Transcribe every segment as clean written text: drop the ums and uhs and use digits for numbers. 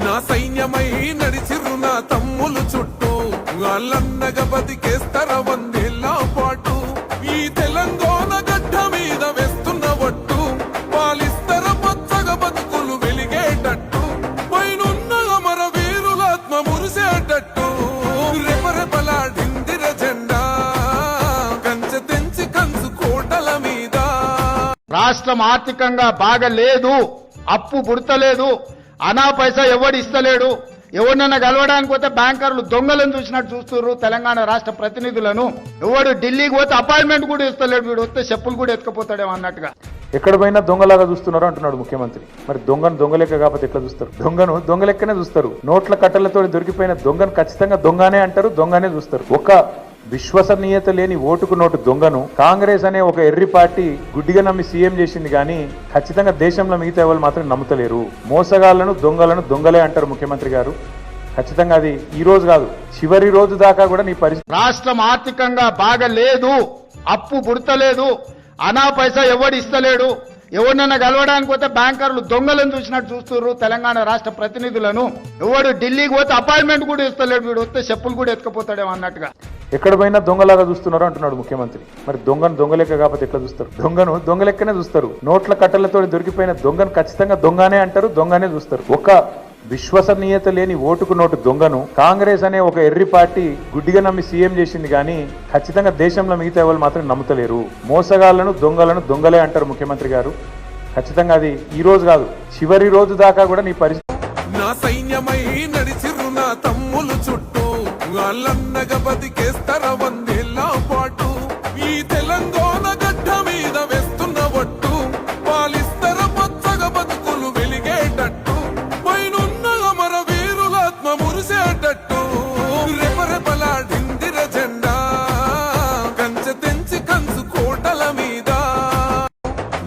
నా సైన్యమై నడిచిరు నా తమ్ములు చుట్టూ వాళ్ళన్నగా బతికేస్తర వందేళ్ల పాటు ఈ తెలంగాణ గడ్డ మీద వేస్తున్న వట్టు పాలిస్తర పచ్చగా బతుకులు వెలిగేటట్టు పైనున్న అమర వీరులాత్మ మురిసేటట్టు రెపరెపలాడిందిర జెండా కంచె తెంచి కంచు కోటల మీద రాష్ట్రం ఆర్థికంగా బాగలేదు, అప్పు పుడతలేదు, అనా పైసా ఎవడు ఇస్తలేడు. ఎవరినైనా కలవడానికి పోతే బ్యాంకర్లు దొంగలను చూసినట్టు చూస్తున్నారు తెలంగాణ రాష్ట్ర ప్రతినిధులను. ఎవడు ఢిల్లీకి పోతే అపాయింట్మెంట్ కూడా ఇస్తలేడు, వీడు వస్తే చెప్పులు కూడా ఎత్తుకపోతాడేమో అన్నట్టుగా. ఎక్కడ పోయినా దొంగలాగా చూస్తున్నారు అంటున్నాడు ముఖ్యమంత్రి. మరి దొంగను దొంగలెక్క కాకపోతే ఎట్లా చూస్తారు? దొంగను దొంగలెక్కనే చూస్తారు. నోట్ల కట్టలతో దొరికిపోయిన దొంగను ఖచ్చితంగా దొంగనే అంటారు, దొంగనే చూస్తారు. ఒక విశ్వసనీయత లేని ఓటుకు నోటు దొంగను కాంగ్రెస్ అనే ఒక ఎర్రి పార్టీ గుడ్డిగా నమ్మి సీఎం చేసింది, కానీ ఖచ్చితంగా దేశంలో మిగతా ఎవరు మాత్రం నమ్ముతలేరు. మోసగాళ్లను దొంగలను దొంగలే అంటారు ముఖ్యమంత్రి గారు. ఖచ్చితంగా అది ఈ రోజు కాదు, చివరి రోజు దాకా కూడా నీ పరిస్థితి. రాష్ట్రం ఆర్థికంగా బాగలేదు, అప్పు పుడతలేదు, అనా పైసా ఎవడు ఇస్తలేడు. ఎవరినైనా కలవడానికి పోతే బ్యాంకర్లు దొంగలను చూసినట్టు చూస్తున్నారు తెలంగాణ రాష్ట్ర ప్రతినిధులను. ఎవడు ఢిల్లీకి పోతే అపాయింట్మెంట్ కూడా ఇస్తలేడు, వీడు వస్తే చెప్పులు కూడా ఎత్తుకపోతాడేమో అన్నట్టుగా. ఎక్కడ పోయినా దొంగలాగా చూస్తున్నారు అంటున్నాడు ముఖ్యమంత్రి. మరి దొంగను దొంగలెక్క కాకపోతే ఎట్లా చూస్తారు? దొంగను దొంగలెక్కనే చూస్తారు. నోట్ల కట్టలతో దొరికిపోయిన దొంగను ఖచ్చితంగా దొంగనే అంటారు, దొంగనే చూస్తారు. ఒక విశ్వసనీయత లేని ఓటుకు నోటు దొంగను కాంగ్రెస్ అనే ఒక ఎర్రి పార్టీ గుడ్డిగా నమ్మి సీఎం చేసింది, కానీ ఖచ్చితంగా దేశంలో మిగతా ఎవరు మాత్రం నమ్ముతలేరు. మోసగాళ్లను దొంగలను దొంగలే అంటారు ముఖ్యమంత్రి గారు. ఖచ్చితంగా అది ఈ రోజు కాదు, చివరి రోజు దాకా కూడా నీ పరిస్థితి. నా సైన్యమై నడిచిరు నా తమ్ములు చుట్టూ వాళ్ళన్నగా బతికేస్తర వందేళ్ల పాటు ఈ తెలంగాణ గడ్డ మీద వేస్తున్న వట్టు పాలిస్తర పచ్చగా బతుకులు వెలిగేటట్టు పైనున్న అమర వీరులాత్మ మురిసేటట్టు రెపరెపలాడిందిర జెండా కంచె తెంచి కంచు కోటల మీద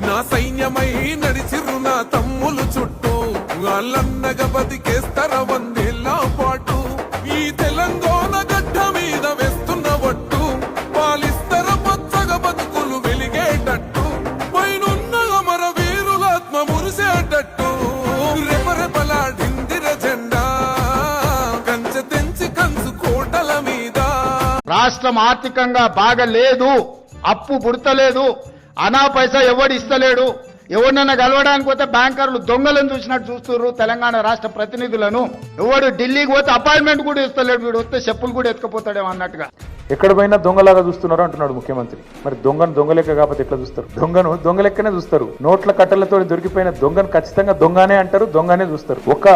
నా సైన్యమై నడిచిరు నా తమ్ములు చుట్టూ వాళ్ళన్నగా బతికేస్తర వందేళ్ల పాటు ఈ తెలంగాణ గడ్డ మీద వేస్తున్న వట్టు పాలిస్తర పచ్చగా బతుకులు వెలిగేటట్టు పైనున్న అమర వీరులాత్మ మురిసేటట్టు రెపరెపలాడిందిర జెండా కంచె తెంచి కంచు కోటల మీద. రాష్ట్రం ఆర్థికంగా బాగలేదు, అప్పు పుడతలేదు, అనా పైసా ఎవడు ఇస్తలేడు. ఎవరినైనా కలవడానికి పోతే బ్యాంకర్లు దొంగలను చూసినట్టు చూస్తున్నారు తెలంగాణ రాష్ట్ర ప్రతినిధులను. ఎవడు ఢిల్లీకి పోతే అపాయింట్మెంట్ కూడా ఇస్తలేడు, వీడు వస్తే చెప్పులు కూడా ఎత్తుకపోతాడేమో అన్నట్టుగా. ఎక్కడ పోయినా దొంగలాగా చూస్తున్నారు అంటున్నాడు ముఖ్యమంత్రి. మరి దొంగను దొంగలెక్క కాకపోతే ఎట్లా చూస్తారు? దొంగను దొంగలెక్కనే చూస్తారు. నోట్ల కట్టలతో దొరికిపోయిన దొంగను ఖచ్చితంగా దొంగనే అంటారు, దొంగనే చూస్తారు. ఒక